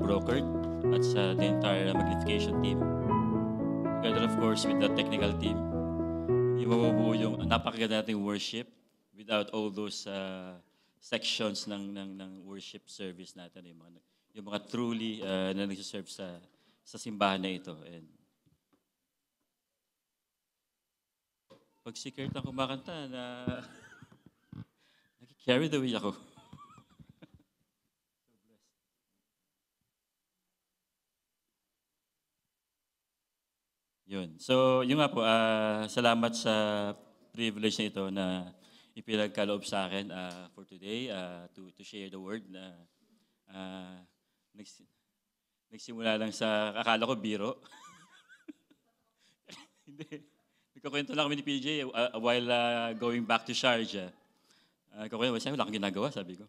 Brokert at sa the entire Magnification team. Together, of course, with the technical team. Hindi mabubuo yung napakaganda nating worship without all those sections ng worship service natin. Yung mga truly na nagsiserve sa simbahan na ito. And pag si Kurt ang kumakanta, nag-carry the way ako. Yun. So, yun nga po, salamat sa privilege na ito na ipinagkaloob sa akin for today to share the word na nagsimula lang sa, akala ko biro. Hindi. Nagkakwento lang kami ni PJ while going back to Sharjah. Wala kang ginagawa, sabi ko.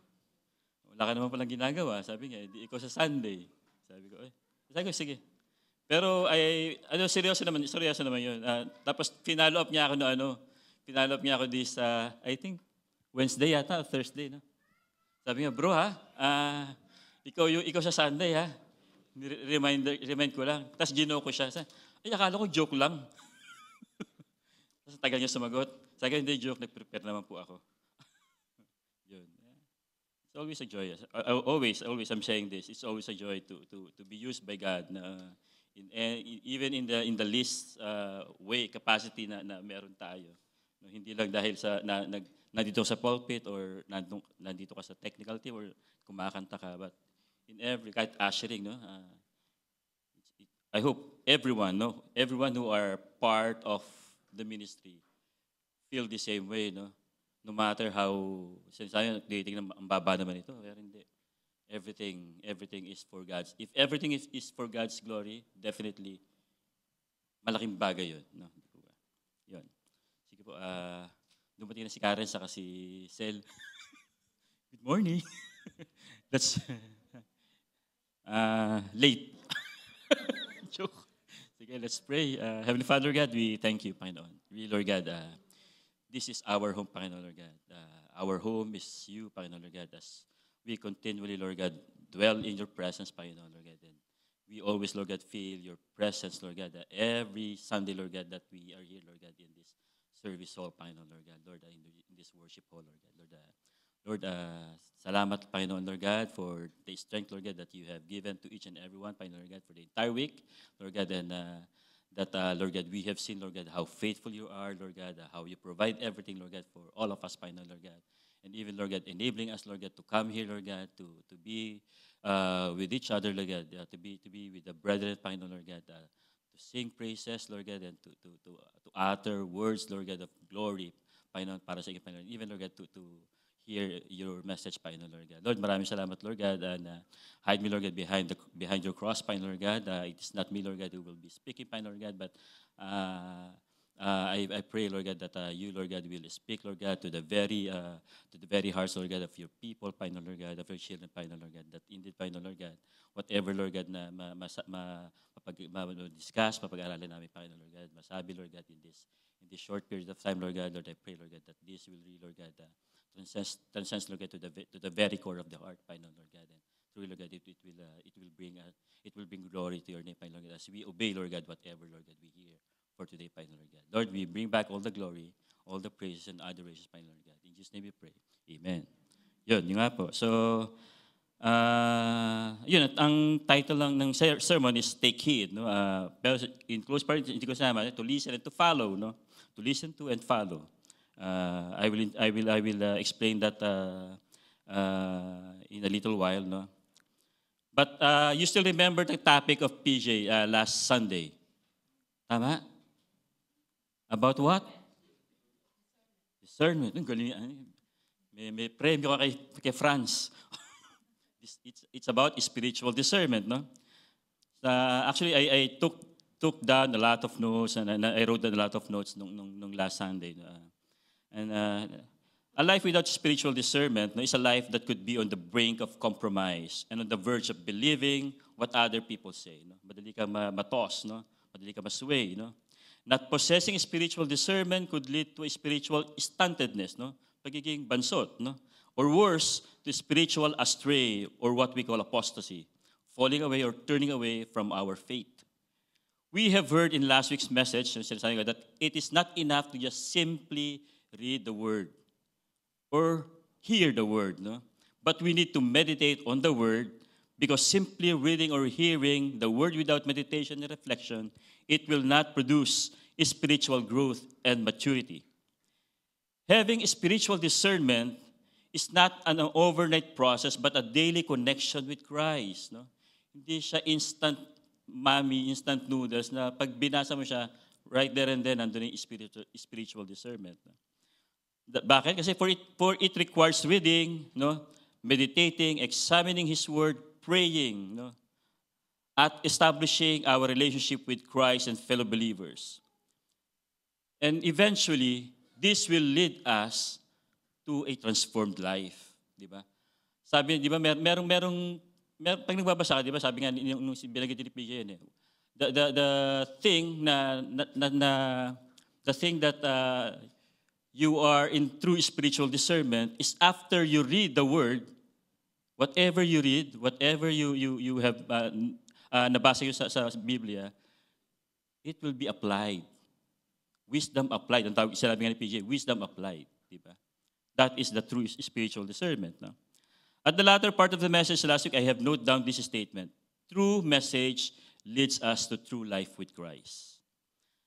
Wala ka naman palang ginagawa. Sabi niya, di ikaw sa Sunday. Sabi ko, sige. Pero seryoso naman yun. Tapos finalo up niya ako this, I think, Wednesday yata, Thursday, no? Sabi niya, bro ikaw sa Sunday ha. Remind ko lang. Tapos gino ko siya. Akala ko joke lang. Tapos tagal niya sumagot. Sabi ko, hindi joke, nag-prepare naman po ako. Yun. It's always a joy. Always I'm saying this. It's always a joy to be used by God na even in the least way, capacity na meron tayo. No, hindi lang dahil nandito sa pulpit or nandito ka sa technical team or kumakanta ka, but in kahit ushering, no? I hope everyone who are part of the ministry feel the same way, no? No matter how, sinasabi, dating na ang baba naman ito, pero hindi. Everything is for God's. If everything is for God's glory, definitely malaking bagay 'yun, no? 'Yun. Sige po, dumating na si Karen saka si Sel. Good morning. That's late. Joke. Sige, let's pray. Heavenly Father God, we thank you, Panginoon. We, Lord God, this is our home, Panginoon, Lord God. Our home is you, Panginoon, Lord God, as we continually, Lord God, dwell in your presence, Panginoon, Lord God. And we always, Lord God, feel your presence, Lord God, every Sunday, Lord God, that we are here, Lord God, in this service hall, Panginoon, Lord God, Lord, in this worship hall, Lord God, Lord, salamat, Panginoon, Lord God, for the strength, Lord God, that you have given to each and every one, Panginoon, Lord God, for the entire week, Lord God, and that, Lord God, we have seen, Lord God, how faithful you are, Lord God, how you provide everything, Lord God, for all of us, Panginoon, Lord God. And even, Lord God, enabling us, Lord God, to come here, Lord God, to be with each other, Lord God, to be with the brethren, Panginoon, Lord God, to sing praises, Lord God, and to utter words, Lord God, of glory, Panginoon, para sa iyo, Panginoon. Even, Lord God, to hear your message, Panginoon, Lord God. Lord, maraming salamat, Lord God, and hide me, Lord God, behind your cross, Panginoon, Lord God. It is not me, Lord God, who will be speaking, Panginoon, Lord God, but I pray, Lord God, that you, Lord God, will speak, Lord God, to the very hearts, Lord God, of your people, Panginoon, Lord God, of your children, Panginoon, Lord God, that indeed, Panginoon, Lord God, whatever, Lord God, na discuss, mapag-aralan namin, Panginoon, Lord God, masabi, Lord God, in this short period of time, Lord God, Lord, I pray, Lord God, that this will really, Lord God, transcends, Lord God, to the very core of the heart, Panginoon, Lord God, and truly, Lord God, it will bring glory to your name, Panginoon, Lord God, as we obey, Lord God, whatever, Lord God, we hear for today, Panginoon, Lord God. Lord, we bring back all the glory, all the praises and adorations, Panginoon, Lord God. In Jesus' name we pray. Amen. Yun nga po. So, yun, at ang title lang ng sermon is Take Heed. No? Pero in close part, hindi ko sama, to listen and to follow. No? To listen to and follow. I will explain that in a little while. No? But you still remember the topic of PJ last Sunday. Tama? About what? Discernment. May premyo ka kay Franz. It's about spiritual discernment, no? Actually, I took down a lot of notes and I wrote down a lot of notes nung last Sunday. And a life without spiritual discernment, no, is a life that could be on the brink of compromise and on the verge of believing what other people say. No? Madali ka matos, no? Madali ka masway, no? Not possessing spiritual discernment could lead to a spiritual stuntedness, no? Pagiging bansot, no? Or worse, to spiritual astray or what we call apostasy, falling away or turning away from our faith. We have heard in last week's message that it is not enough to just simply read the word or hear the word, no? But we need to meditate on the word, because simply reading or hearing the word without meditation and reflection, it will not produce spiritual growth and maturity. Having spiritual discernment is not an overnight process but a daily connection with Christ, no? Hindi siya instant instant noodles na pag binasa mo siya, right there and then, nandun yung spiritual discernment. No? Bakit? Kasi for it requires reading, no? Meditating, examining His Word, praying, no? At establishing our relationship with Christ and fellow believers. And eventually, this will lead us to a transformed life. Di ba? Sabi, di ba, pag nagbabasa ka, di ba, sabi nga, nung binagay ni PJ yan, the thing that you are in true spiritual discernment is after you read the word, whatever you read, whatever you have nabasa yun sa Biblia, it will be applied. Wisdom applied. Ang tawag, sinabi nga ni PJ, wisdom applied. Diba? That is the true spiritual discernment. No? At the latter part of the message last week, I have noted down this statement. True message leads us to true life with Christ.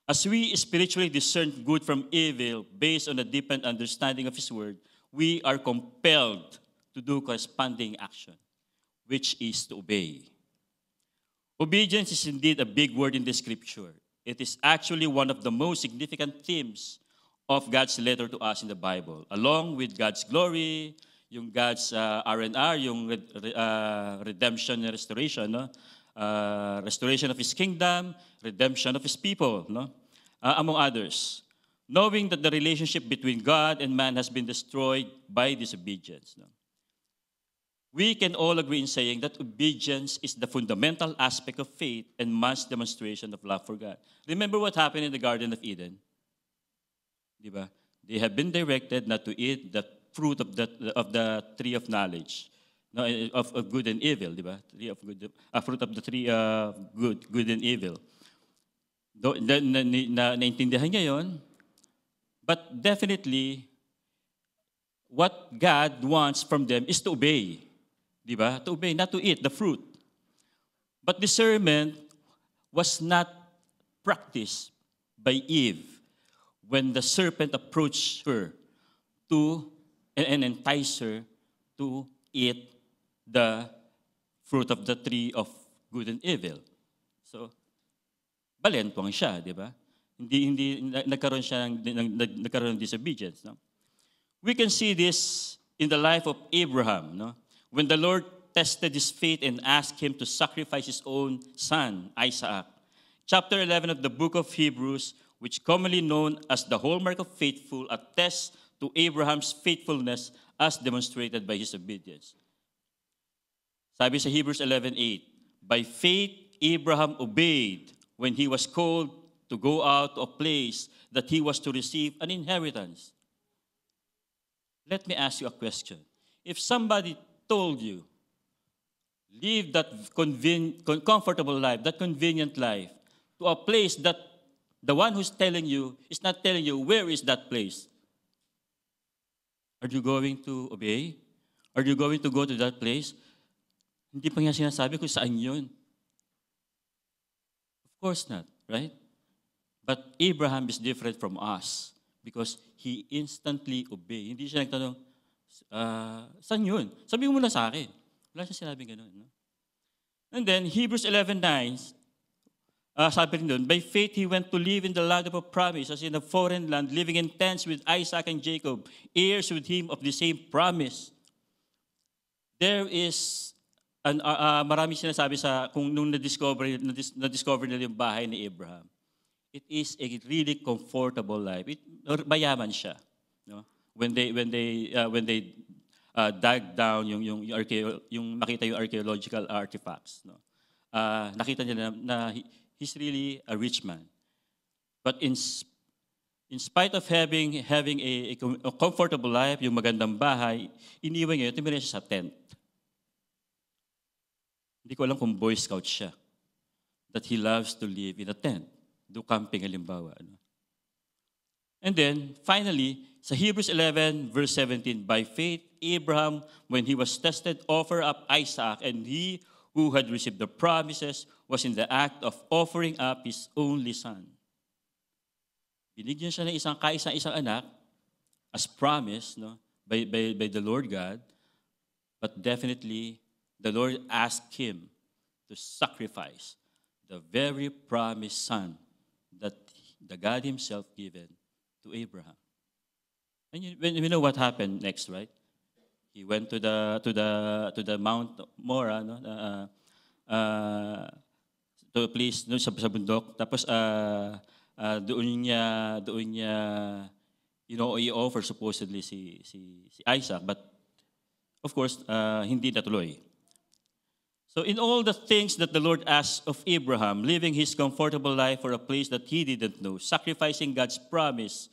As we spiritually discern good from evil based on a deepened understanding of His Word, we are compelled to do corresponding action, which is to obey. Obedience is indeed a big word in the Scripture. It is actually one of the most significant themes of God's letter to us in the Bible, along with God's glory, yung God's R&R, yung redemption and restoration, no? Restoration of His kingdom, redemption of His people, no? Among others. Knowing that the relationship between God and man has been destroyed by disobedience. No? We can all agree in saying that obedience is the fundamental aspect of faith and man's demonstration of love for God. Remember what happened in the Garden of Eden? Diba? They have been directed not to eat the fruit of the tree of knowledge, no, of good and evil, diba? Fruit of the tree of good and evil. Naintindihan niya yun, but definitely, what God wants from them is to obey. Diba? To obey, not to eat the fruit. But discernment was not practiced by Eve when the serpent approached her and enticed her to eat the fruit of the tree of good and evil. So, balentwang siya, di ba? Hindi nagkaroon siya ng disobedience, no? We can see this in the life of Abraham, no? When the Lord tested his faith and asked him to sacrifice his own son, Isaac. Chapter 11 of the book of Hebrews, which commonly known as the hallmark of faithful, attests to Abraham's faithfulness as demonstrated by his obedience. Sabi sa Hebrews 11:8, by faith Abraham obeyed when he was called to go out to a place that he was to receive an inheritance. Let me ask you a question. If somebody told you, live that comfortable life, that convenient life, to a place that the one who's telling you is not telling you where is that place, are you going to obey? Are you going to go to that place? Hindi pa niya sinasabi kung saan yun. Of course not, right? But Abraham is different from us because he instantly obeyed. Hindi siya nagtanong, saan yun? Sabihin mo na sa akin. Wala siya sinabing gano'n. No? And then, Hebrews 11:9, sabi rin doon, by faith he went to live in the land of a promise, as in a foreign land, living in tents with Isaac and Jacob, heirs with him of the same promise. There is, marami sinasabi kung nung na-discover nila yung bahay ni Abraham, it is a really comfortable life. Mayaman siya. No? When they dug down yung makita yung archaeological artifacts, no? Nakita nila na he's really a rich man. But in spite of having a comfortable life, yung magandang bahay, iniwan niya, tumira siya sa tent. Hindi ko alam kung Boy Scout siya. That he loves to live in a tent. Do camping halimbawa. Ano? And then, finally, sa Hebrews 11, verse 17, by faith, Abraham, when he was tested, offered up Isaac, and he who had received the promises was in the act of offering up his only son. Binigyan siya ng isang anak as promised, no, by the Lord God, but definitely the Lord asked him to sacrifice the very promised son that the God himself given to Abraham. And we know what happened next, right? He went to the Mount Mora, no, to a place no, sa bundok. Tapos doon niya i-offer supposedly si Isaac, but of course hindi natuloy. So in all the things that the Lord asked of Abraham, living his comfortable life for a place that he didn't know, sacrificing God's promised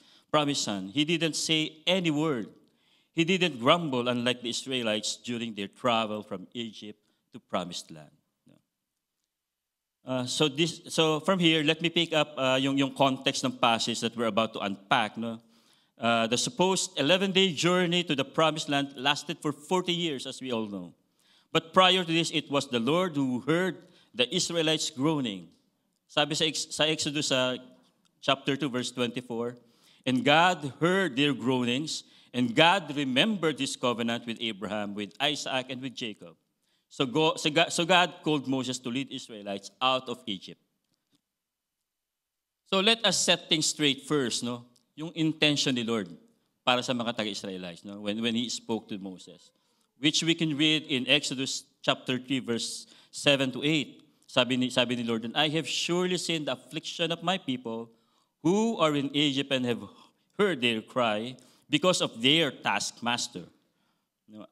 son, he didn't say any word. He didn't grumble unlike the Israelites during their travel from Egypt to Promised Land. So from here, let me pick up yung context ng passage that we're about to unpack. No? The supposed 11-day journey to the Promised Land lasted for 40 years, as we all know. But prior to this, it was the Lord who heard the Israelites groaning. Sabi sa Exodus chapter 2, verse 24, and God heard their groanings, and God remembered his covenant with Abraham, with Isaac, and with Jacob. So God called Moses to lead Israelites out of Egypt. So let us set things straight first, no? Yung intention ni Lord para sa mga taga-Israelites, no? When he spoke to Moses, which we can read in Exodus chapter 3, verse 7 to 8. Sabi ni Lord, and I have surely seen the affliction of my people who are in Egypt and have heard their cry because of their taskmaster.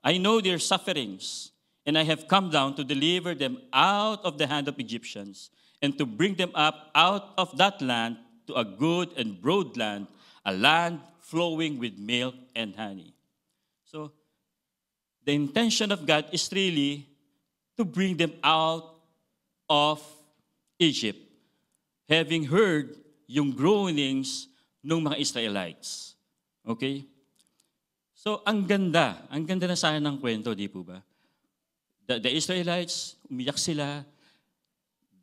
I know their sufferings, and I have come down to deliver them out of the hand of Egyptians and to bring them up out of that land to a good and broad land, a land flowing with milk and honey. So, the intention of God is really to bring them out of Egypt, having heard yung groanings ng mga Israelites. Okay? So, ang ganda na sana ng kwento, di po ba? The Israelites, umiyak sila,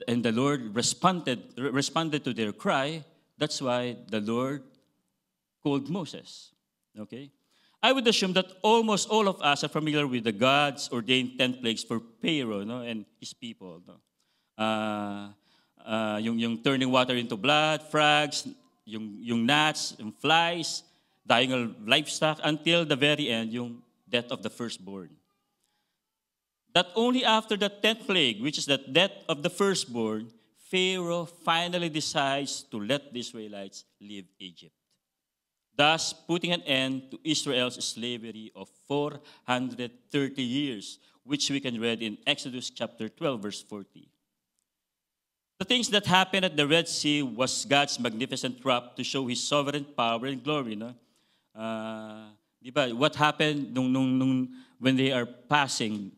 and the Lord responded to their cry. That's why the Lord called Moses. Okay? I would assume that almost all of us are familiar with the God's ordained 10 plagues for Pharaoh, no, and his people. No? Yung turning water into blood, frogs, yung gnats, yung flies, dying of livestock, until the very end, yung death of the firstborn. That only after the 10th plague, which is the death of the firstborn, Pharaoh finally decides to let the Israelites leave Egypt, thus putting an end to Israel's slavery of 430 years, which we can read in Exodus chapter 12, verse 40. The things that happened at the Red Sea was God's magnificent trap to show his sovereign power and glory. No? Diba? What happened when they are passing,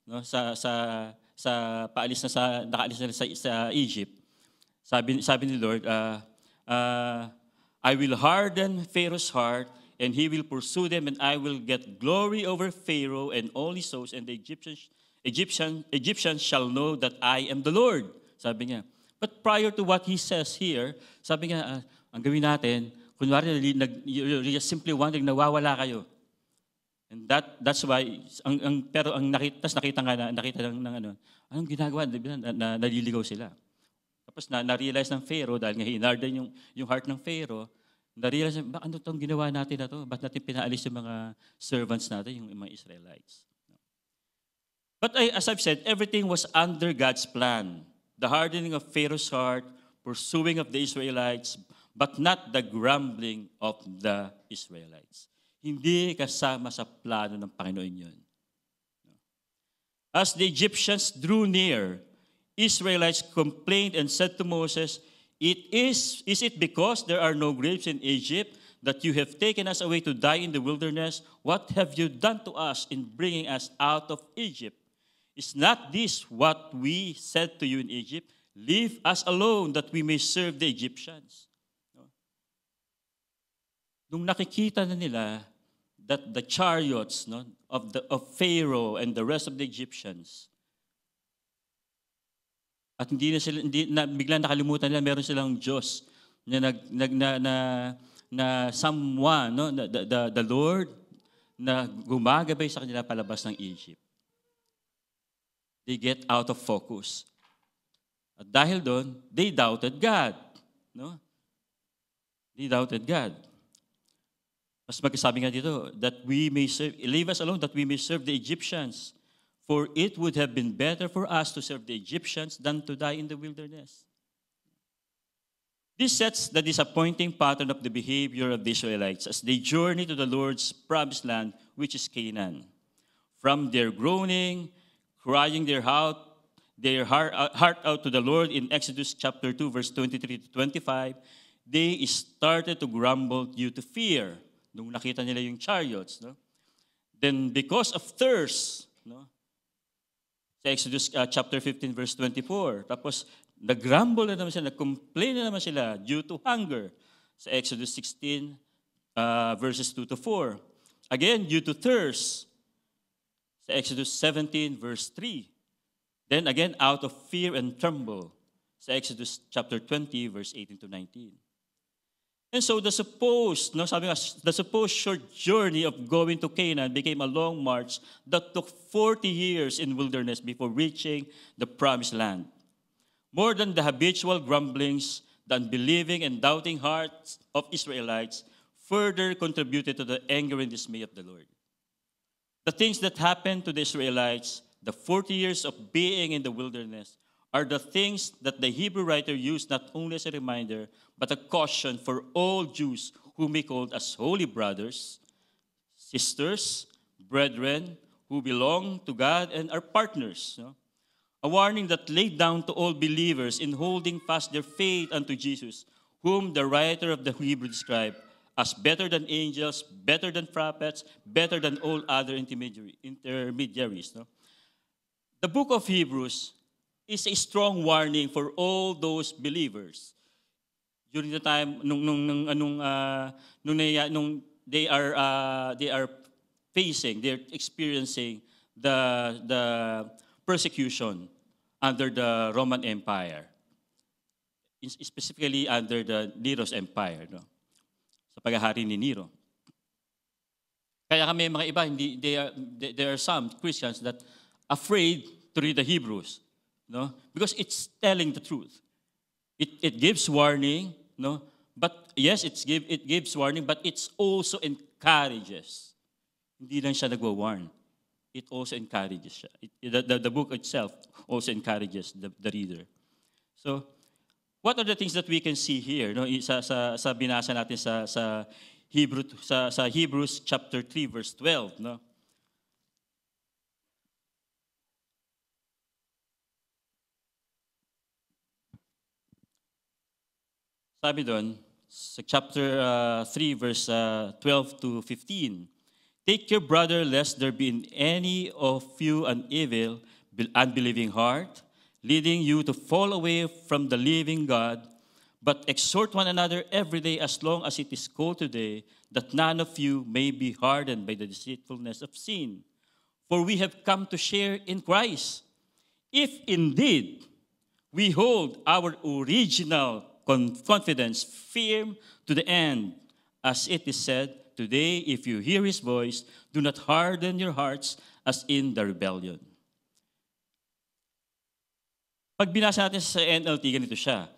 no, nakaalis na sa Egypt? Sabi ni Lord, I will harden Pharaoh's heart, and he will pursue them, and I will get glory over Pharaoh and all his hosts, and the Egyptians shall know that I am the Lord. Sabi niya. But prior to what he says here, sabi niya, ang gawin natin, kunwari, you just simply wondering, nawawala kayo. And that's why, pero ang nakita ng anong ginagawa? Naliligaw sila. Tapos na-realize ng Pharaoh, dahil nga hinarden yung heart ng Pharaoh, na-realize, ano itong ginawa natin na to? Ba't natin pinaalis yung mga servants natin, yung mga Israelites? But as I've said, everything was under God's plan. The hardening of Pharaoh's heart, pursuing of the Israelites, but not the grumbling of the Israelites. Hindi kasama sa plano ng Panginoon yun. As the Egyptians drew near, Israelites complained and said to Moses, Is it because there are no grapes in Egypt that you have taken us away to die in the wilderness? What have you done to us in bringing us out of Egypt? Is not this what we said to you in Egypt? Leave us alone that we may serve the Egyptians. No? Nung nakikita na nila that the chariots, no, of Pharaoh and the rest of the Egyptians, at biglang nakalimutan nila meron silang Diyos na someone, no, the Lord na gumagabay sa kanila palabas ng Egypt. They get out of focus. At dahil doon, they doubted God. No? They doubted God. Mas magsasabi nga dito, that we may serve, leave us alone that we may serve the Egyptians. For it would have been better for us to serve the Egyptians than to die in the wilderness. This sets the disappointing pattern of the behavior of the Israelites as they journey to the Lord's promised land, which is Canaan. From their groaning, crying their heart out to the Lord in Exodus chapter 2, verse 23 to 25, they started to grumble due to fear. Nung nakita nila yung chariots. No? Then because of thirst, no? Sa Exodus chapter 15, verse 24, tapos nag-grumble na naman sila, nag-complain na naman sila due to hunger. Sa Exodus 16, verses 2 to 4. Again, due to thirst. Sa Exodus 17, verse 3. Then again, out of fear and tremble. Sa Exodus chapter 20, verse 18 to 19. And so the supposed short journey of going to Canaan became a long march that took 40 years in wilderness before reaching the promised land. More than the habitual grumblings, the unbelieving and doubting hearts of Israelites further contributed to the anger and dismay of the Lord. The things that happened to the Israelites, the 40 years of being in the wilderness, are the things that the Hebrew writer used not only as a reminder, but a caution for all Jews whom he called as holy brothers, sisters, brethren, who belong to God and are partners. No? A warning that laid down to all believers in holding fast their faith unto Jesus, whom the writer of the Hebrew described as better than angels, better than prophets, better than all other intermediaries. No? The book of Hebrews is a strong warning for all those believers. During the time nung they are facing, they're experiencing the persecution under the Roman Empire, specifically under the Nero's Empire, no? Sa paghahari ni Nero. Kaya kami mga iba, there are some Christians that afraid to read the Hebrews, no? Because it's telling the truth. It gives warning, no? But yes, it gives warning, but it's also encourages. Hindi lang siya nagwa-warn. It also encourages siya. The book itself also encourages the reader. So, what are the things that we can see here? No, sa binasa natin sa Hebrews chapter 3 verse 12, no? Sabi doon sa chapter 3 verse 12 to 15. Take your brother lest there be in any of you an evil, unbelieving heart, leading you to fall away from the living God, but exhort one another every day as long as it is called today, that none of you may be hardened by the deceitfulness of sin. For we have come to share in Christ, if indeed we hold our original confidence firm to the end, as it is said, today, if you hear His voice, do not harden your hearts as in the rebellion. Pag binasa natin sa NLT, ganito siya.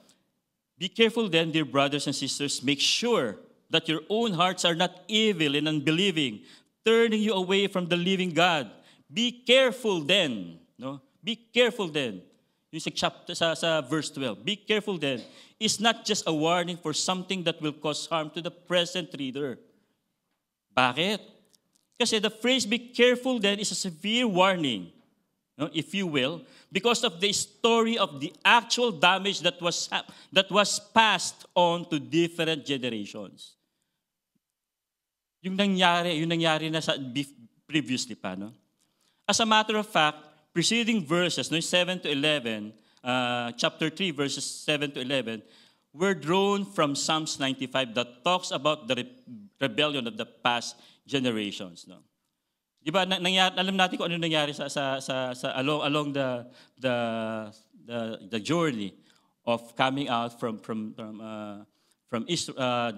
Be careful then, dear brothers and sisters, make sure that your own hearts are not evil and unbelieving, turning you away from the living God. Be careful then. No? Be careful then. Yung sa verse 12. Be careful then. It's not just a warning for something that will cause harm to the present reader. Bakit? Kasi the phrase, be careful then, is a severe warning, no, if you will, because of the story of the actual damage that was passed on to different generations. Yung nangyari na sa previously pa, no? As a matter of fact, preceding verses, no, 7 to 11, chapter 3, verses 7 to 11, were drawn from Psalms 95 that talks about the rebellion of the past generations. No? Di ba, alam natin kung ano nangyari along the journey of coming out from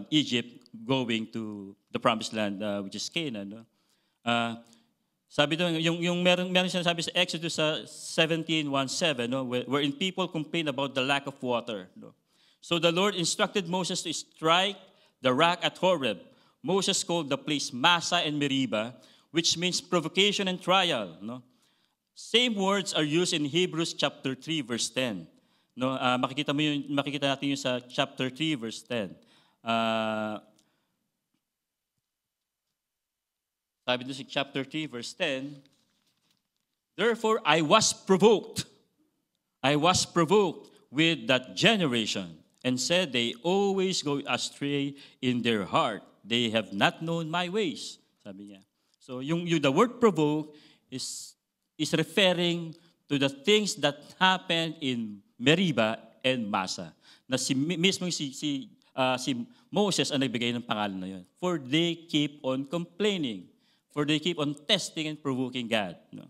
Egypt going to the promised land, which is Canaan. No? Sabi doon, yung meron siya sabi sa Exodus 17:1-7, no, wherein people complain about the lack of water. No? So the Lord instructed Moses to strike the rock at Horeb. Moses called the place Massa and Meribah, which means provocation and trial. No? Same words are used in Hebrews chapter 3, verse 10. No, makikita natin yun sa chapter 3, verse 10. Sabi doon sa chapter 3, verse 10, therefore I was provoked with that generation, and said, they always go astray in their heart. They have not known my ways. Sabi niya. So the word provoke is referring to the things that happened in Meribah and Massa. Na mismo si Moses ang nagbigay ng pangalan na yun. For they keep on complaining. For they keep on testing and provoking God. No?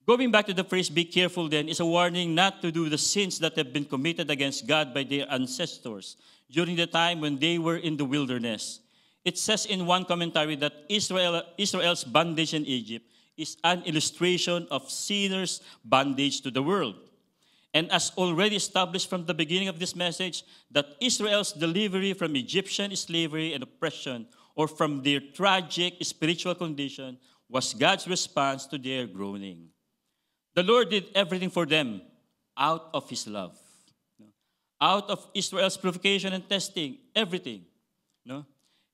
Going back to the phrase, be careful then, is a warning not to do the sins that have been committed against God by their ancestors during the time when they were in the wilderness. It says in one commentary that Israel's bondage in Egypt is an illustration of sinners' bondage to the world. And as already established from the beginning of this message, that Israel's delivery from Egyptian slavery and oppression, or from their tragic spiritual condition, was God's response to their groaning. The Lord did everything for them out of His love. Out of Israel's provocation and testing, everything. No?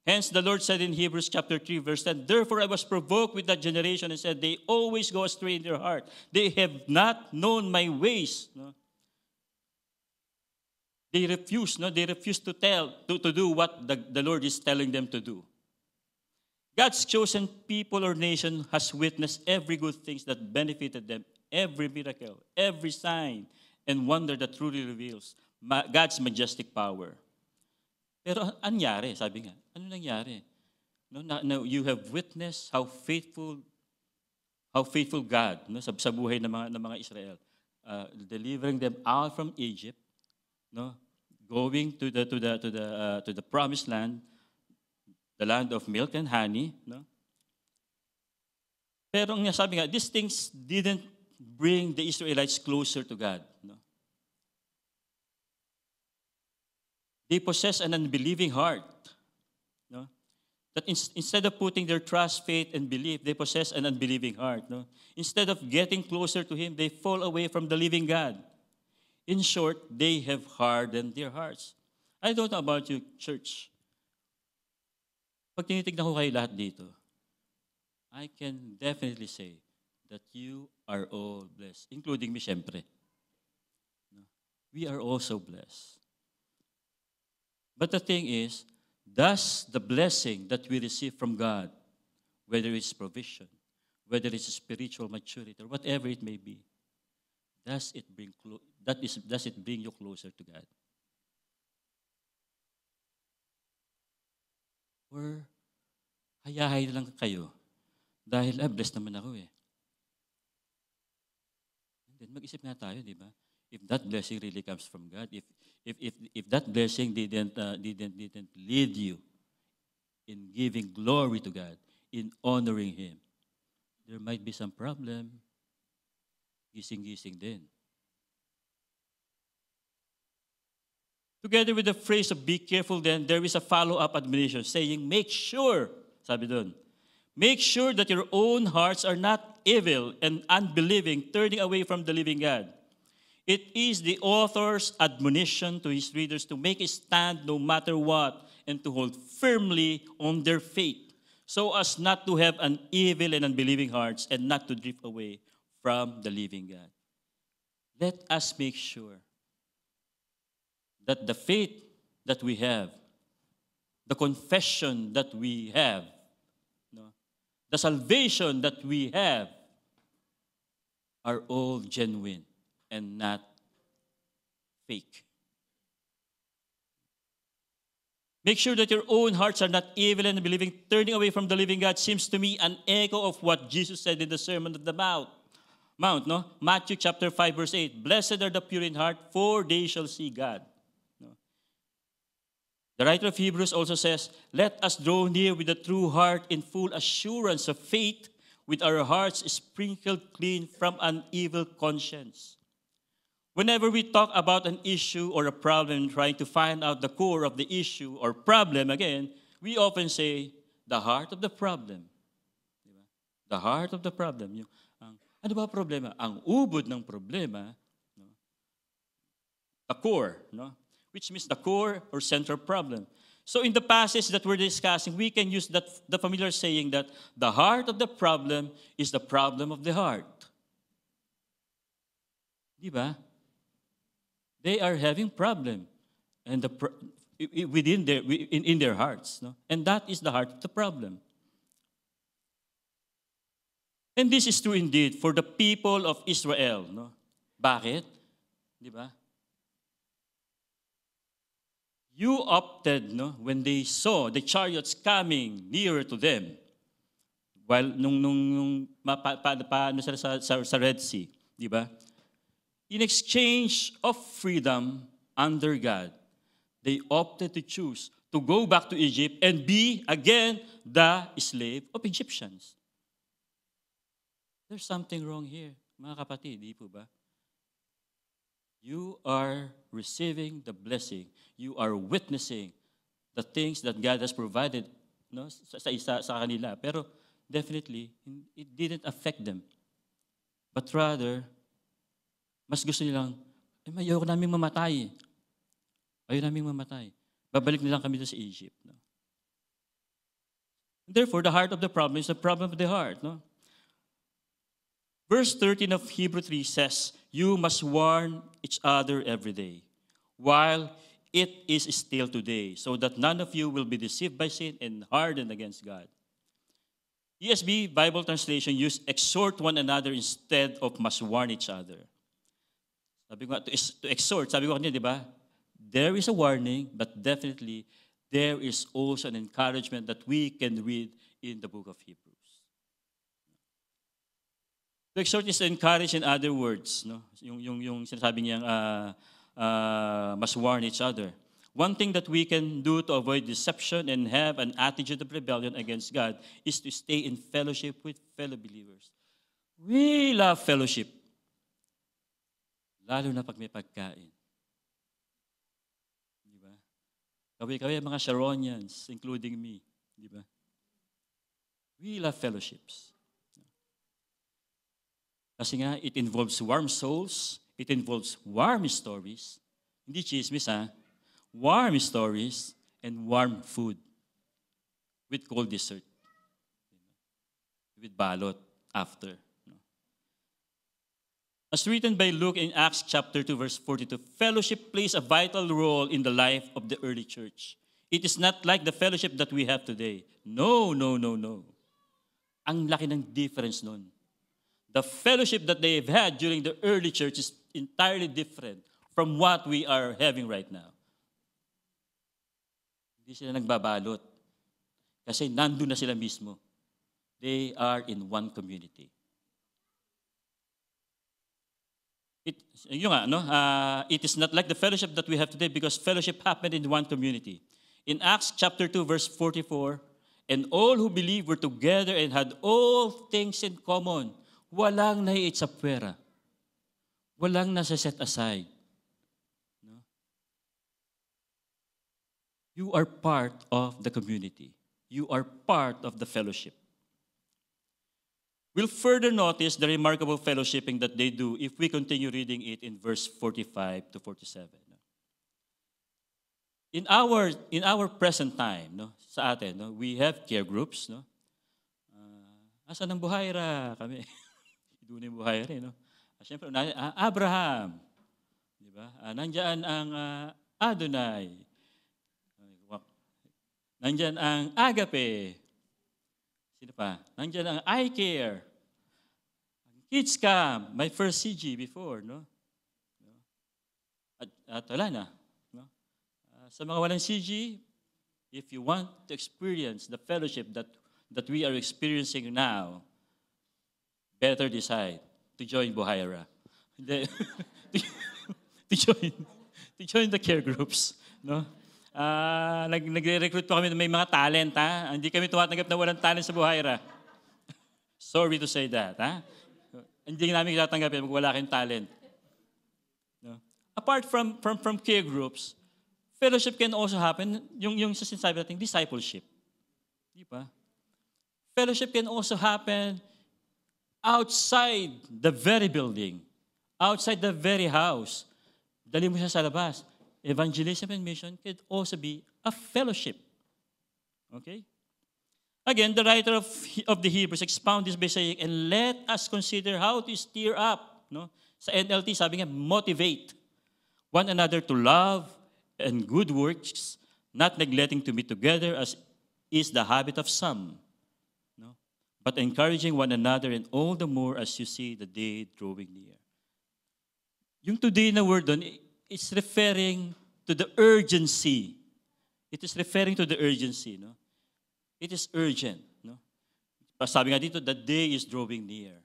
Hence, the Lord said in Hebrews chapter 3, verse 10, therefore I was provoked with that generation and said, they always go astray in their heart. They have not known my ways. No? They refuse to do what the Lord is telling them to do. God's chosen people or nation has witnessed every good things that benefited them, every miracle, every sign and wonder that truly reveals God's majestic power. Pero anyari, sabi nga, ano nangyari? No, you have witnessed how faithful God, no, sa buhay ng mga Israel, delivering them out from Egypt, no, going to the promised land, the land of milk and honey, no. Pero ang sabi nga, these things didn't bring the Israelites closer to God, no. They possess an unbelieving heart. No? That instead of putting their trust, faith, and belief, they possess an unbelieving heart. No? Instead of getting closer to Him, they fall away from the living God. In short, they have hardened their hearts. I don't know about you, church. Pag tinitignan ko kayo lahat dito, I can definitely say that you are all blessed, including me, syempre. No? We are also blessed. But the thing is, does the blessing that we receive from God, whether it's provision, whether it's spiritual maturity, or whatever it may be, does it bring you closer to God? Or hayahay lang kayo dahil blessed naman ako eh. And then mag-isip nga tayo, di ba? If that blessing really comes from God, if that blessing didn't lead you in giving glory to God, in honoring Him, there might be some problem. Gising-gising din. Together with the phrase of be careful then, there is a follow-up admonition saying, make sure, sabi doon, make sure that your own hearts are not evil and unbelieving, turning away from the living God. It is the author's admonition to his readers to make a stand no matter what and to hold firmly on their faith so as not to have an evil and unbelieving hearts and not to drift away from the living God. Let us make sure that the faith that we have, the confession that we have, no, the salvation that we have are all genuine and not fake. Make sure that your own hearts are not evil and unbelieving. Turning away from the living God seems to me an echo of what Jesus said in the Sermon on the Mount, no? Matthew chapter 5, verse 8. Blessed are the pure in heart, for they shall see God. No? The writer of Hebrews also says, let us draw near with a true heart in full assurance of faith, with our hearts sprinkled clean from an evil conscience. Whenever we talk about an issue or a problem, trying to find out the core of the issue or problem, again, we often say, the heart of the problem. Diba? The heart of the problem. Ano ba problema? Ang ubod ng problema, no? The core, no? Which means the core or central problem. So in the passage that we're discussing, we can use the familiar saying that the heart of the problem is the problem of the heart. Diba? They are having problem and in their hearts, no? And that is the heart of the problem. And this is true indeed for the people of Israel, no? Bakit? Di ba? You opted, no, when they saw the chariots coming nearer to them, while paano sila sa Red Sea, di ba? In exchange of freedom under God, they opted to choose to go back to Egypt and be again the slave of Egyptians. There's something wrong here, mga kapatid, di po ba? You are receiving the blessing. You are witnessing the things that God has provided, no, sa kanila. Pero definitely, it didn't affect them. But rather, mas gusto nilang, ayoko naming mamatay. Ayoko naming mamatay. Babalik nilang kami sa Egypt. No? Therefore, the heart of the problem is the problem of the heart. No? Verse 13 of Hebrew 3 says, you must warn each other every day, while it is still today, so that none of you will be deceived by sin and hardened against God. ESV Bible translation use exhort one another instead of must warn each other. Sabi ko, to exhort, sabi ko kanina, di ba? There is a warning, but definitely there is also an encouragement that we can read in the book of Hebrews. To exhort is to encourage in other words, no? Yung sinasabi niyang must warn each other. One thing that we can do to avoid deception and have an attitude of rebellion against God is to stay in fellowship with fellow believers. We love fellowship. Lalo na pag may pagkain. Di ba? Kami mga Sharonians, including me. Di ba? We love fellowships. Kasi nga, it involves warm souls, it involves warm stories. Hindi chismis, ha? Warm stories and warm food with cold dessert. With balot after. As written by Luke in Acts chapter 2, verse 42, fellowship plays a vital role in the life of the early church. It is not like the fellowship that we have today. No. Ang laki ng difference nun. The fellowship that they've had during the early church is entirely different from what we are having right now. Hindi sila nagbabalot. Kasi nandun na sila mismo. They are in one community. It is not like the fellowship that we have today because fellowship happened in one community. In Acts chapter 2, verse 44, and all who believed were together and had all things in common. Walang nahiit sa pwera. Walang nasa set aside. No? You are part of the community. You are part of the fellowship. We'll further notice the remarkable fellowshipping that they do if we continue reading it in verse 45 to 47. In our present time, no, sa atin, no, we have care groups, no. Asan ang buhayra kami? Doon yung buhayra, no. Siyempre, Abraham, di ba? Nandiyan ang Adonai. Nandiyan ang Agape. Sino pa? Nandiyan ang I Care. Kids Camp, my first CG before, no? At wala na. No? Sa mga walang CG, if you want to experience the fellowship that we are experiencing now, better decide to join Buhaira. Hindi. to join the care groups. No? Nagre-recruit pa kami ng may mga talent. Ha? Hindi kami tumatanggap na walang talent sa Buhaira. Sorry to say that. Ha? Hindi namin tatanggapin pag wala kayong talent. No? Apart from care groups, fellowship can also happen, yung sa sinasabi natin, discipleship. Di ba? Fellowship can also happen outside the very building, outside the very house. Dali mo siya sa labas. Evangelism and mission can also be a fellowship. Okay? Again, the writer of the Hebrews expound this by saying, and let us consider how to stir up. No? Sa NLT, sabi nga, motivate one another to love and good works, not neglecting to meet together as is the habit of some. No? But encouraging one another and all the more as you see the day drawing near. Yung today na word doon is referring to the urgency. It is referring to the urgency. No? It is urgent. No? Sabi nga dito, the day is drawing near.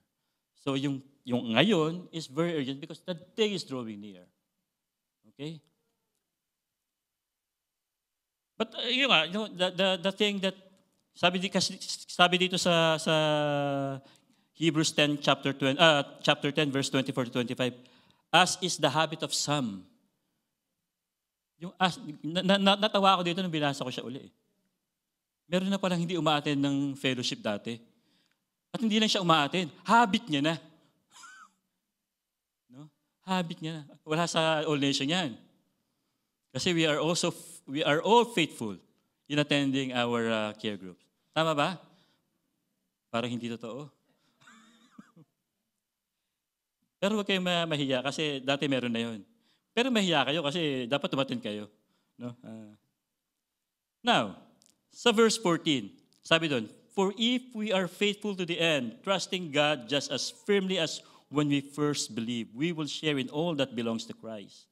So yung ngayon is very urgent because the day is drawing near. Okay? But the thing that sabi dito sa Hebrews 10 chapter 10 verse 24 to 25, as is the habit of some. Yung natawa ako dito nung binasa ko siya uli. Meron na palang hindi umaattend ng fellowship dati. At hindi lang siya umaattend, habit niya na. No? Habit niya na. Wala sa All Nation yan. Kasi we are all faithful in attending our care groups. Tama ba? Parang hindi totoo. Pero huwag kayong mahiya kasi dati meron na yun. Pero mahiya kayo kasi dapat tumatin kayo. No? Now, sa verse 14, sabi doon, for if we are faithful to the end, trusting God just as firmly as when we first believed, we will share in all that belongs to Christ.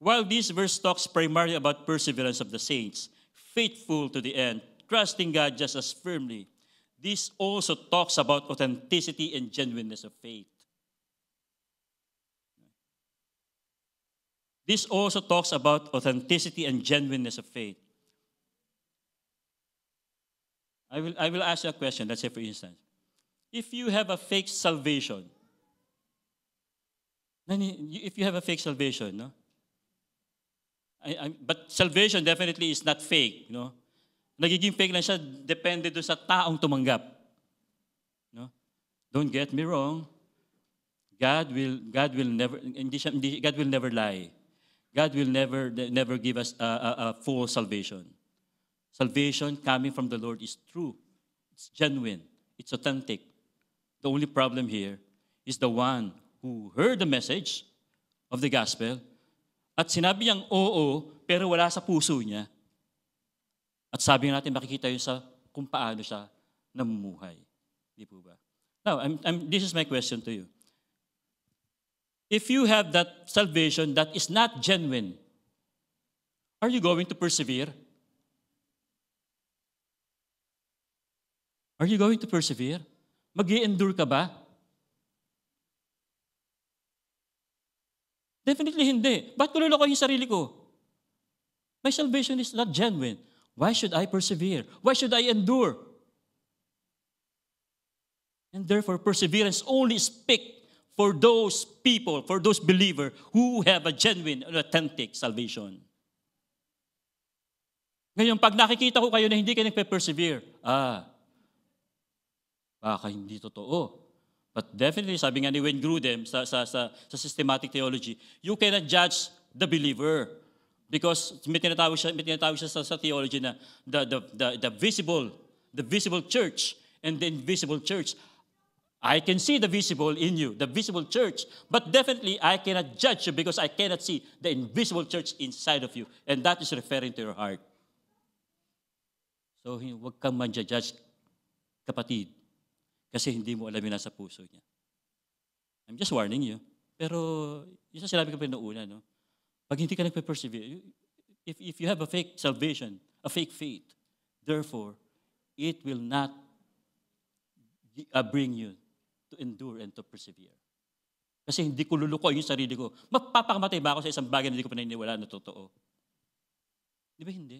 While this verse talks primarily about perseverance of the saints, faithful to the end, trusting God just as firmly, this also talks about authenticity and genuineness of faith. This also talks about authenticity and genuineness of faith. I will ask you a question, let's say for instance. If you have a fake salvation, no? But salvation definitely is not fake, no? Nagiging fake lang siya, depende doon sa taong tumanggap. No? Don't get me wrong. God will never lie. God will never give us a full salvation. Salvation coming from the Lord is true. It's genuine. It's authentic. The only problem here is the one who heard the message of the gospel at sinabi niyang oo, pero wala sa puso niya. At sabi natin, makikita yun sa kung paano siya namumuhay. Di po ba? Now, this is my question to you. If you have that salvation that is not genuine, are you going to persevere? Are you going to persevere? Mag-i-endure ka ba? Definitely hindi. Ba't ko lulukoy yung sarili ko? My salvation is not genuine. Why should I persevere? Why should I endure? And therefore, perseverance only speak for those people, for those believers who have a genuine and authentic salvation. Ngayon, pag nakikita ko kayo na hindi kayo nagpe-persevere, baka hindi totoo. But definitely, sabi nga ni Wayne Grudem sa systematic theology, you cannot judge the believer. Because may tinatawag siya sa theology na the visible church and the invisible church. I can see the visible in you, the visible church. But definitely, I cannot judge you because I cannot see the invisible church inside of you. And that is referring to your heart. So, huwag kang man-judge kapatid, kasi hindi mo alam yung nasa puso niya. I'm just warning you. Pero, yung sa sinabi ko pa noong una, no? Pag hindi ka nagpe-persevere, if you have a fake salvation, a fake faith, therefore, it will not bring you to endure and to persevere. Kasi hindi ko lulukoy yung sarili ko. Mapapakamatay ba ako sa isang bagay na hindi ko paniniwala na totoo? Di ba hindi?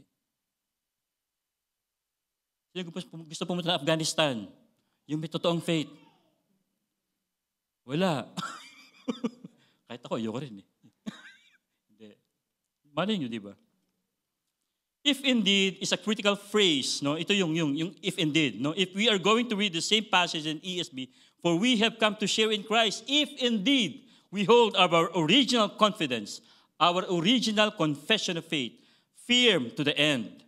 Sino gusto pumunta ng Afghanistan? Yung may totoong faith. Wala. Kahit ako, ayoko rin eh. Hindi. Malay nyo, di ba? If indeed is a critical phrase, no? Ito yung if indeed, no? If we are going to read the same passage in ESV, for we have come to share in Christ, if indeed we hold our original confidence, our original confession of faith, firm to the end.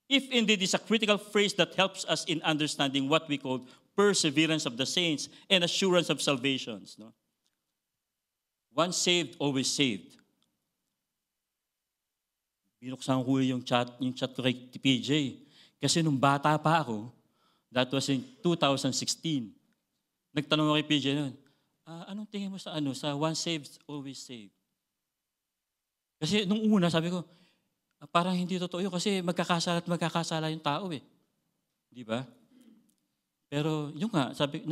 If indeed is a critical phrase that helps us in understanding what we call perseverance of the saints and assurance of salvations, no? Once saved, always saved. Binuksan ko yung chat ko kay PJ. Kasi nung bata pa ako, that was in 2016, nagtanong ako kay PJ noon, anong tingin mo sa once saved, always saved? Kasi nung una, sabi ko, parang hindi totoo yun kasi magkakasala yung tao eh. Di ba? Pero yung nga, sabi,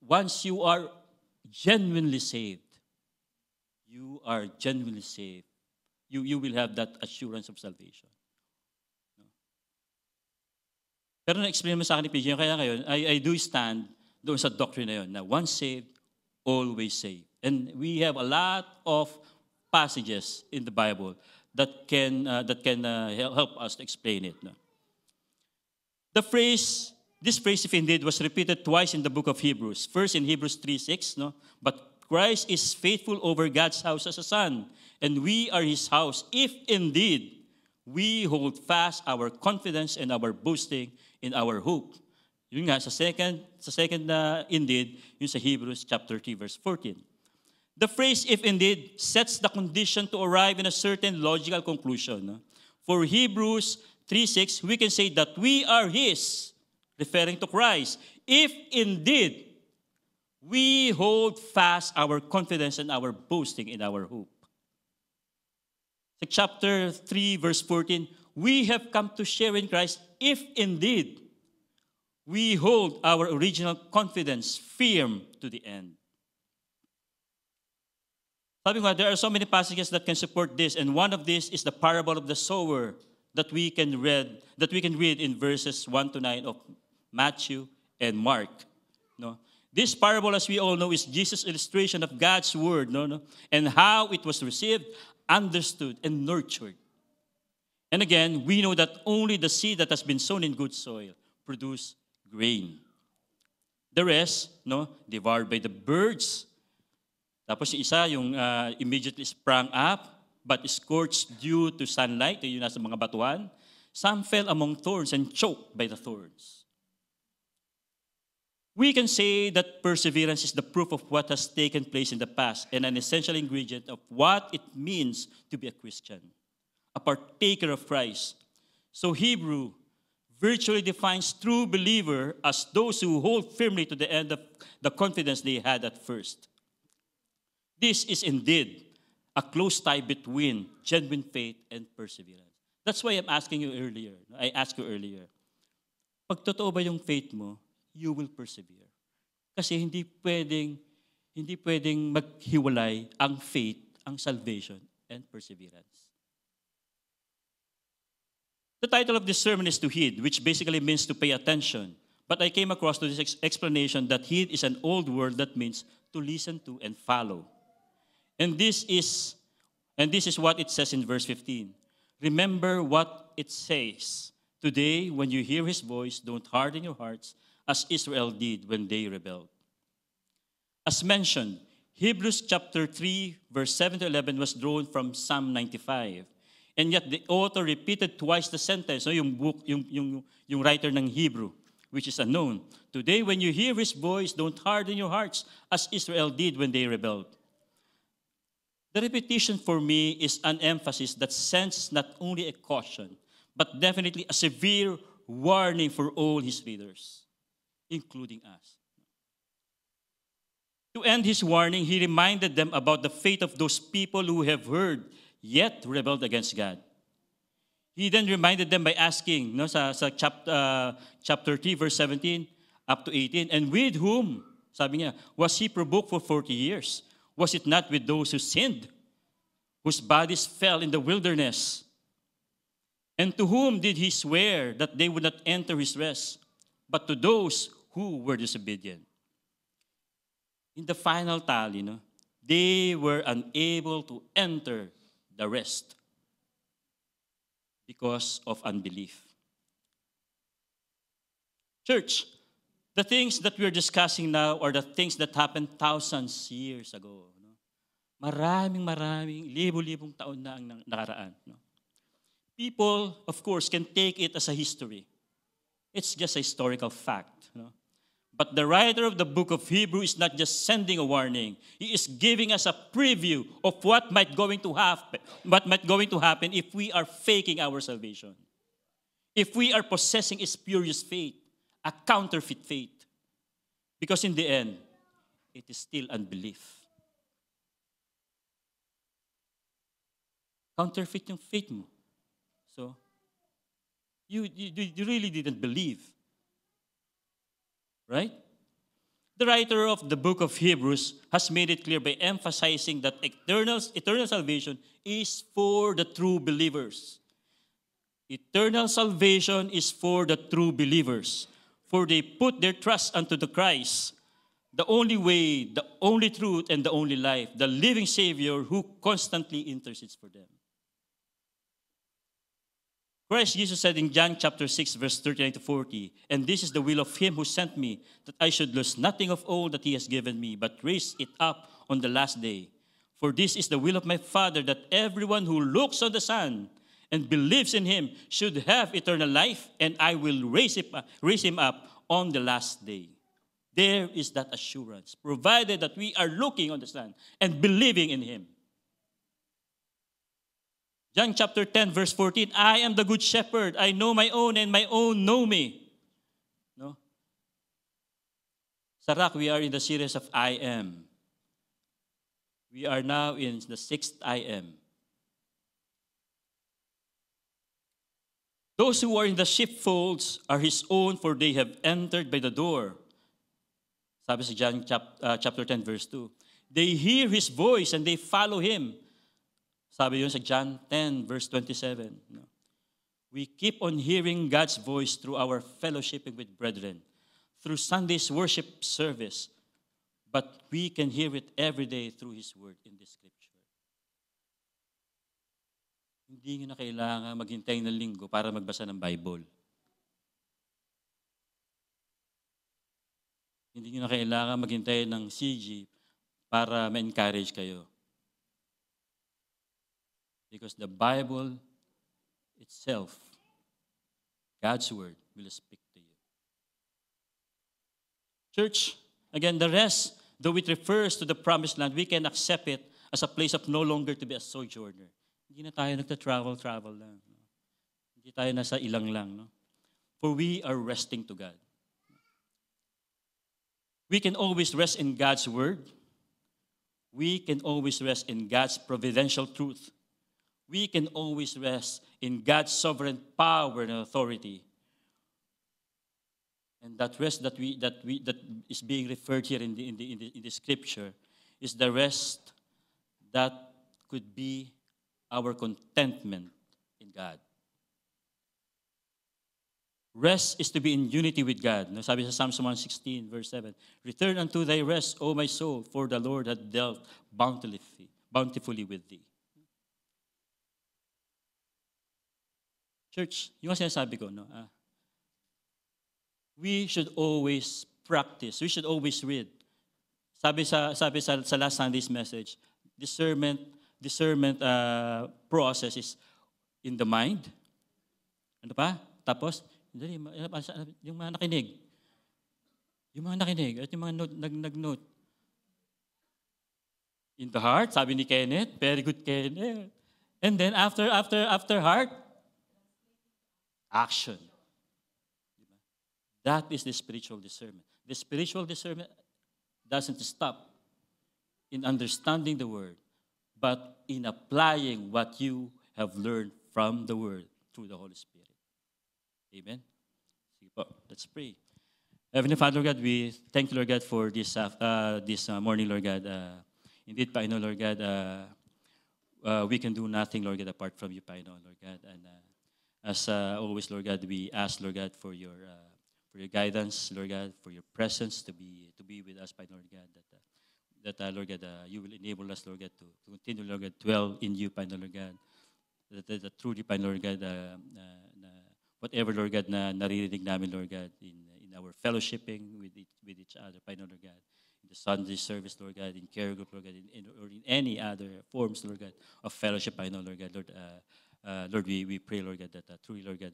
once you are genuinely saved, you are genuinely saved. You will have that assurance of salvation. Pero na-explain mo sa akin ni PJ, kaya ngayon, I do stand doon sa doctrine na yun, na once saved, always saved. And we have a lot of passages in the Bible that can help us to explain it. No? This phrase, if indeed, was repeated twice in the book of Hebrews. First in Hebrews 3:6, no? But Christ is faithful over God's house as a son, and we are His house, if indeed we hold fast our confidence and our boasting in our hope. Yun nga, sa second na indeed, yun sa Hebrews chapter 3, verse 14. The phrase, if indeed, sets the condition to arrive in a certain logical conclusion. No? For Hebrews 3:6, we can say that we are His, referring to Christ, if indeed we hold fast our confidence and our boasting in our hope. Sa chapter 3, verse 14, we have come to share in Christ if indeed we hold our original confidence firm to the end. Sabi ko, there are so many passages that can support this, and one of these is the parable of the sower that we can read in verses 1 to 9 of Matthew and Mark. No? This parable, as we all know, is Jesus' illustration of God's word, and how it was received, understood, and nurtured. And again, we know that only the seed that has been sown in good soil produce grain. The rest, devoured by the birds. Tapos yung isa, yung immediately sprang up, but scorched due to sunlight, yung nasa mga batuan. Some fell among thorns and choked by the thorns. We can say that perseverance is the proof of what has taken place in the past and an essential ingredient of what it means to be a Christian, a partaker of Christ. So Hebrew virtually defines true believer as those who hold firmly to the end of the confidence they had at first. This is indeed a close tie between genuine faith and perseverance. That's why I asked you earlier, pag totoo ba yung faith mo, you will persevere. Kasi hindi pwedeng maghiwalay ang faith, ang salvation, and perseverance. The title of this sermon is to heed, which basically means to pay attention. But I came across to this explanation that heed is an old word that means to listen to and follow. And this is what it says in verse 15. Remember what it says. Today, when you hear His voice, don't harden your hearts, as Israel did when they rebelled. As mentioned, Hebrews chapter 3, verse 7 to 11 was drawn from Psalm 95. And yet the author repeated twice the sentence, yung writer ng Hebrew, which is unknown. Today, when you hear His voice, don't harden your hearts, as Israel did when they rebelled. The repetition for me is an emphasis that sends not only a caution, but definitely a severe warning for all his readers, including us. To end his warning, he reminded them about the fate of those people who have heard yet rebelled against God. He then reminded them by asking, no, sa chapter 3, verse 17 up to 18, and with whom, sabi niya, was he provoked for 40 years? Was it not with those who sinned, whose bodies fell in the wilderness? And to whom did he swear that they would not enter his rest, but to those who were disobedient? In the final tally, no, they were unable to enter the rest because of unbelief. Church, the things that we're discussing now are the things that happened thousands years ago. No? Maraming, libo-libong taon na ang nakaraan. No? People, of course, can take it as a history. It's just a historical fact. No? But the writer of the book of Hebrews is not just sending a warning. He is giving us a preview of what might going to happen if we are faking our salvation. If we are possessing a spurious faith, a counterfeit faith. Because in the end, it is still unbelief. Counterfeit yung faith mo. So, you really didn't believe. Right? The writer of the book of Hebrews has made it clear by emphasizing that eternal salvation is for the true believers. Eternal salvation is for the true believers, for they put their trust unto the Christ, the only way, the only truth, and the only life, the living Savior who constantly intercedes for them. Christ Jesus said in John chapter 6, verse 39 to 40, and this is the will of him who sent me, that I should lose nothing of all that he has given me, but raise it up on the last day. For this is the will of my Father, that everyone who looks on the Son and believes in him should have eternal life, and I will raise him up on the last day. There is that assurance, provided that we are looking on the Son and believing in him. John chapter 10, verse 14, I am the good shepherd. I know my own, and my own know me. No? Sa Rock, we are in the series of I Am. We are now in the 6th I Am. Those who are in the sheepfolds are his own, for they have entered by the door. Sabi sa John chapter 10, verse 2. They hear his voice and they follow him. Sabi yun sa John 10, verse 27. No? We keep on hearing God's voice through our fellowshipping with brethren, through Sunday's worship service, but we can hear it every day through his word in the scripture. Hindi nyo na kailangan maghintay ng linggo para magbasa ng Bible. Hindi nyo na kailangan maghintay ng CG para ma-encourage kayo. Because the Bible itself, God's word, will speak to you. Church, again, the rest, though it refers to the promised land, we can accept it as a place of no longer to be a sojourner. Hindi na tayo nagta-travel lang. No? Hindi tayo nasa ilang lang. No? For we are resting to God. We can always rest in God's word. We can always rest in God's providential truth. We can always rest in God's sovereign power and authority. And that rest that is being referred here in the scripture is the rest that could be our contentment in God. Rest is to be in unity with God. No, sabi sa Psalms 116, verse 7, return unto thy rest, O my soul, for the Lord hath dealt bountifully with thee. Church, yung sinasabi ko, no? We should always practice. We should always read. Sabi sa last Sunday's message, discernment process is in the mind. Ano pa? Tapos, yung mga nakinig. Yung mga nakinig at yung mga nag-note. In the heart, sabi ni Kenneth, very good Kenneth. And then after heart, action. That is the spiritual discernment. The spiritual discernment doesn't stop in understanding the word, but in applying what you have learned from the word through the Holy Spirit. Amen? Sige po, let's pray. Heavenly Father, Lord God, we thank you, Lord God, for this morning, Lord God. Indeed, Panginoon, Lord God, we can do nothing, Lord God, apart from you, Panginoon, Lord God. And as always, Lord God, we ask, Lord God, for your guidance, Lord God, for your presence to be with us, Panginoon, Lord God. Lord God, you will enable us, Lord God, to continue, Lord God, dwell in you, Panginoon, Lord God. That truly, Panginoon, Lord God, whatever, Lord God, na naririnig namin, Lord God, in our fellowshipping with each other, Panginoon, Lord God, in the Sunday service, Lord God, in care group, Lord God, or in any other forms, Lord God, of fellowship, Panginoon, Lord God, Lord, we pray, Lord God, that truly, Lord God,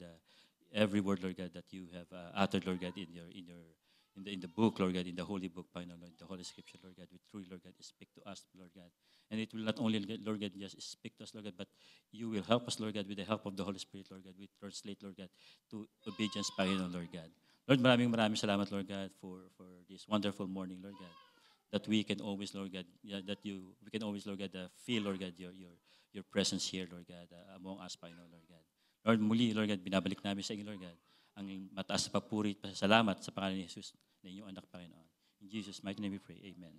every word, Lord God, that you have uttered, Lord God, in the book, Lord God, in the holy book, Panginoon, Lord, the Holy Scripture, Lord God, we truly, Lord God, speak to us, Lord God. And it will not only, Lord God, just speak to us, Lord God, but you will help us, Lord God, with the help of the Holy Spirit, Lord God. We translate, Lord God, to obedience, Panginoon, Lord God. Lord, maraming salamat, Lord God, for this wonderful morning, Lord God, that we can always, Lord God, we can always, Lord God, feel, Lord God, your presence here, Lord God, among us, Panginoon, Lord God. Lord, muli, Lord God, binabalik namin sa inyo, Lord God, ang mataas na papuri at pasasalamat sa pangalan ni Jesus na inyong anak, Panginoon. In Jesus' mighty name we pray. Amen.